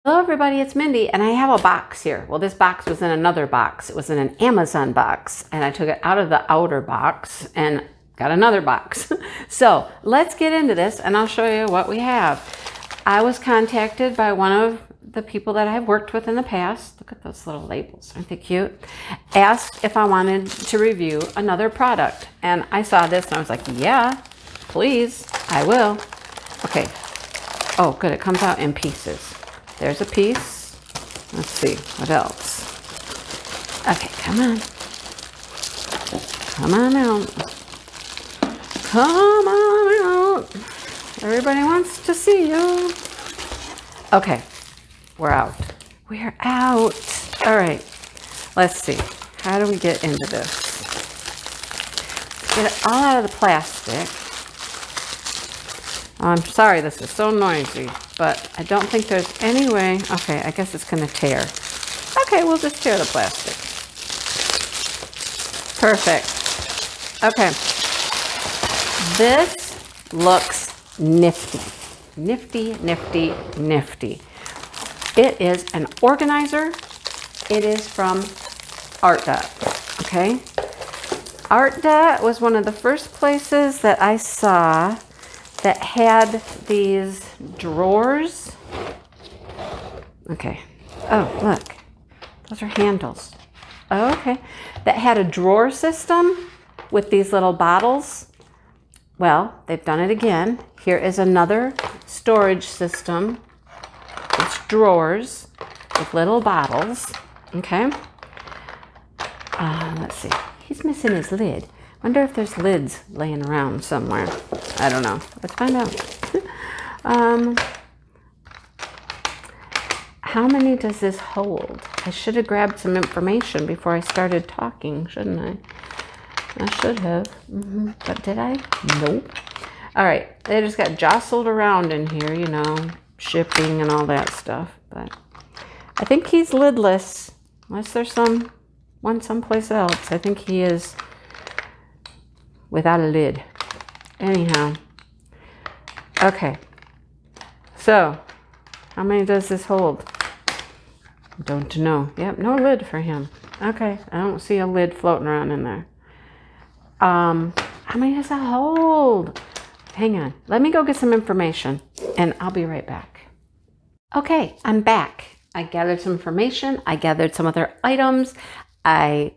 Hello everybody, it's Mindy, and I have a box here. Well, this box was in another box. It was in an Amazon box, and I took it out of the outer box and got another box. So let's get into this, and I'll show you what we have. I was contacted by one of the people that I've worked with in the past. Look at those little labels, aren't they cute? Asked if I wanted to review another product, and I saw this and I was like, yeah, please, I will. Okay. Oh, good, it comes out in pieces. There's a piece. Let's see, what else? Okay, come on. Come on out. Come on out. Everybody wants to see you. Okay, we're out. We're out. All right, let's see. How do we get into this? Get it all out of the plastic. I'm sorry this is so noisy, but I don't think there's any way. Okay, I guess it's going to tear. Okay, we'll just tear the plastic. Perfect. Okay. This looks nifty. Nifty, nifty, nifty. It is an organizer. It is from Artdot. Okay. Artdot was one of the first places that I saw that had these drawers. Okay. Oh, look. Those are handles. Oh, okay. That had a drawer system with these little bottles. Well, they've done it again. Here is another storage system. It's drawers with little bottles. Okay. Let's see. He's missing his lid. Wonder if there's lids laying around somewhere. I don't know. Let's find out. How many does this hold? I should have grabbed some information before I started talking, shouldn't I? I should have. But did I? Nope. All right. They just got jostled around in here, you know, shipping and all that stuff. But I think he's lidless, unless there's one someplace else. I think he is without a lid. Anyhow. Okay. So, how many does this hold? Don't know. Yep, no lid for him. Okay, I don't see a lid floating around in there. How many does that hold? Hang on. Let me go get some information, and I'll be right back. Okay, I'm back. I gathered some information. I gathered some other items. I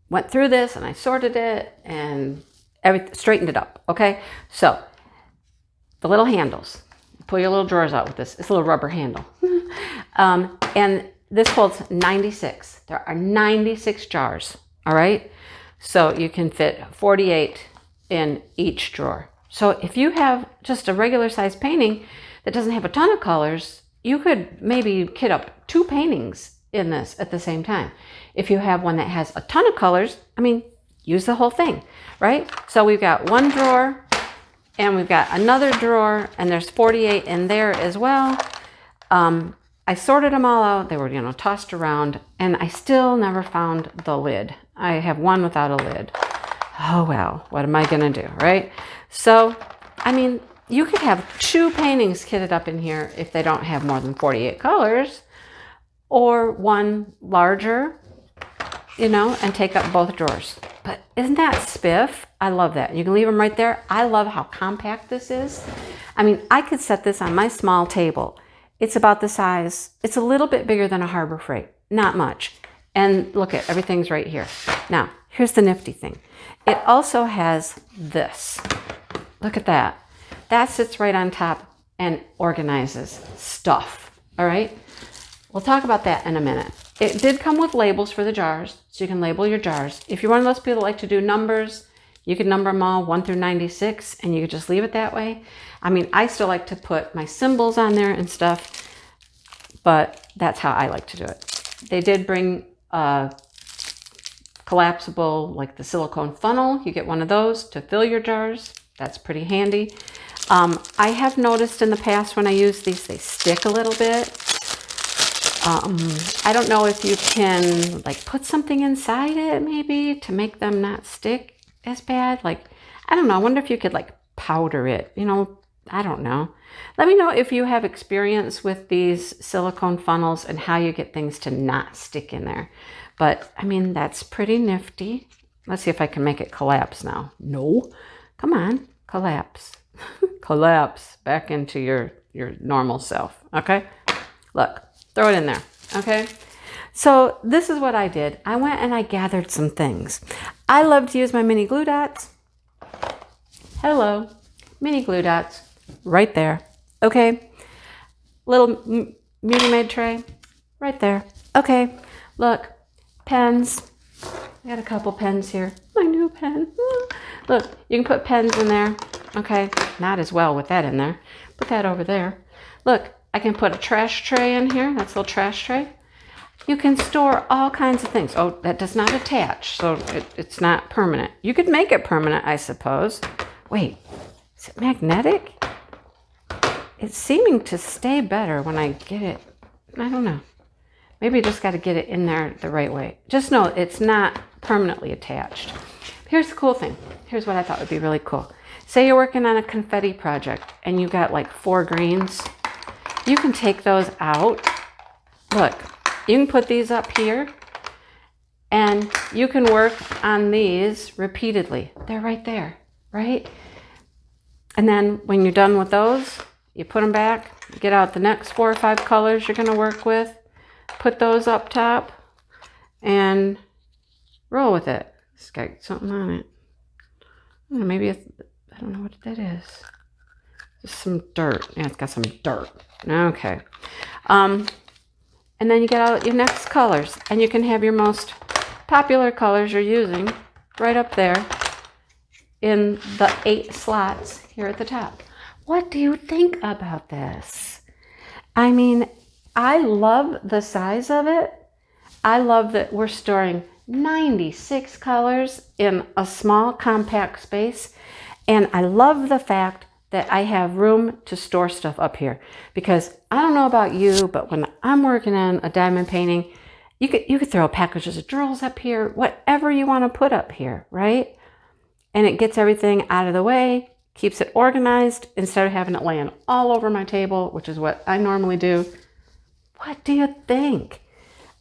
went through this and I sorted it and straightened it up. Okay, so the little handles, pull your little drawers out with this. It's a little rubber handle. And this holds 96. There are 96 jars. All right, so you can fit 48 in each drawer. So if you have just a regular size painting that doesn't have a ton of colors, you could maybe kit up 2 paintings in this at the same time. If you have one that has a ton of colors, I mean, use the whole thing, right? So we've got one drawer and we've got another drawer, and there's 48 in there as well. I sorted them all out. They were, you know, tossed around, and I still never found the lid. I have one without a lid. Oh, well, what am I gonna do, right? So, I mean, you could have 2 paintings kitted up in here if they don't have more than 48 colors, or one larger, you know, and take up both drawers. But isn't that spiff? I love that. You can leave them right there. I love how compact this is. I mean, I could set this on my small table. It's about the size. It's a little bit bigger than a Harbor Freight. Not much. And look at everything's right here. Now, here's the nifty thing. It also has this. Look at that. That sits right on top and organizes stuff. All right? We'll talk about that in a minute. It did come with labels for the jars, so you can label your jars. If you're one of those people that like to do numbers, you can number them all 1 through 96, and you could just leave it that way. I mean, I still like to put my symbols on there and stuff, but that's how I like to do it. They did bring collapsible, like the silicone funnel. You get one of those to fill your jars. That's pretty handy. I have noticed in the past when I use these, they stick a little bit. I don't know if you can like put something inside it maybe to make them not stick as bad. Like, I don't know. I wonder if you could like powder it, you know, I don't know. Let me know if you have experience with these silicone funnels and how you get things to not stick in there. But I mean, that's pretty nifty. Let's see if I can make it collapse now. No, come on, collapse. Collapse back into your normal self. Okay, look, throw it in there. Okay, so this is what I did. I went and I gathered some things. I love to use my mini glue dots. Hello, mini glue dots right there. Okay, little Muni Made tray right there. Okay, look, pens. I got a couple pens here. My new pen. Look, you can put pens in there. Okay, not as well with that in there. Put that over there. Look, I can put a trash tray in here. That's a little trash tray. You can store all kinds of things. Oh, that does not attach, so it's not permanent. You could make it permanent, I suppose. Wait, is it magnetic? It's seeming to stay better when I get it. I don't know. Maybe you just got to get it in there the right way. Just know it's not permanently attached. Here's the cool thing. Here's what I thought would be really cool. Say you're working on a confetti project and you got like 4 greens. You can take those out. Look, you can put these up here and you can work on these repeatedly. They're right there, right? And then when you're done with those, you put them back, get out the next 4 or 5 colors you're going to work with, put those up top, and roll with it. It's got something on it. Maybe it's, I don't know what that is. Just some dirt. Yeah, it's got some dirt. Okay. And then you get out your next colors, and you can have your most popular colors you're using right up there in the 8 slots here at the top. What do you think about this? I mean, I love the size of it. I love that we're storing 96 colors in a small compact space. And I love the fact that I have room to store stuff up here, because I don't know about you, but when I'm working on a diamond painting, you could throw packages of drills up here, whatever you want to put up here, right? And it gets everything out of the way, keeps it organized instead of having it laying all over my table, which is what I normally do. What do you think?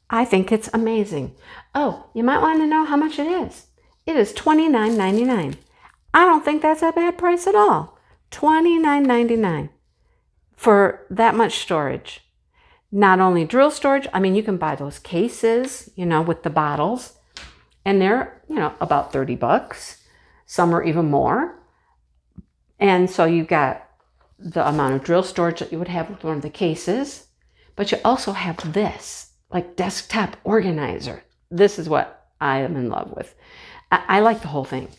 I think it's amazing. Oh, you might want to know how much it is. It is $29.99. I don't think that's a bad price at all. $29.99 for that much storage. Not only drill storage, I mean, you can buy those cases, you know, with the bottles, and they're, you know, about 30 bucks. Some are even more. And so you've got the amount of drill storage that you would have with one of the cases, but you also have this, like desktop organizer. This is what I am in love with. I like the whole thing.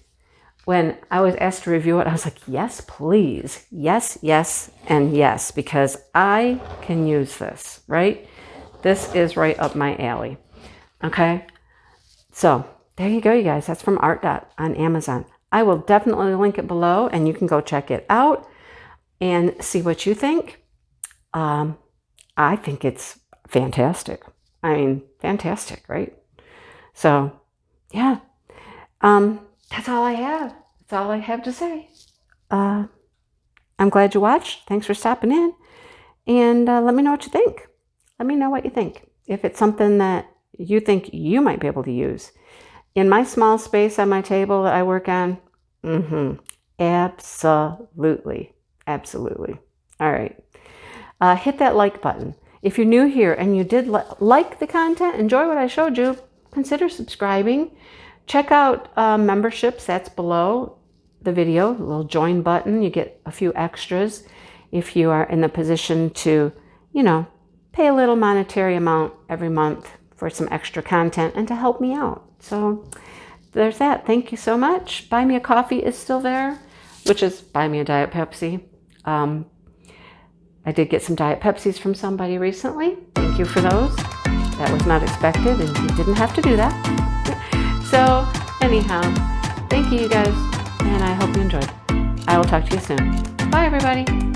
When I was asked to review it, I was like, yes, please. Yes, yes, and yes, because I can use this, right? This is right up my alley. Okay? So there you go, you guys. That's from Artdot on Amazon. I will definitely link it below, and you can go check it out and see what you think. I think it's fantastic. I mean, fantastic, right? So, yeah. That's all I have. That's all I have to say. I'm glad you watched. Thanks for stopping in. And let me know what you think. Let me know what you think. If it's something that you think you might be able to use. In my small space on my table that I work on, absolutely. Absolutely. All right. Hit that like button. If you're new here and you did like the content, enjoy what I showed you, consider subscribing. Check out memberships. That's below the video, the little join button. You get a few extras if you are in the position to, you know, pay a little monetary amount every month for some extra content and to help me out. So there's that. Thank you so much. Buy Me a Coffee is still there, which is buy me a Diet Pepsi. I did get some Diet Pepsis from somebody recently. Thank you for those. That was not expected, and you didn't have to do that. So anyhow, thank you guys, and I hope you enjoyed. I will talk to you soon. Bye, everybody.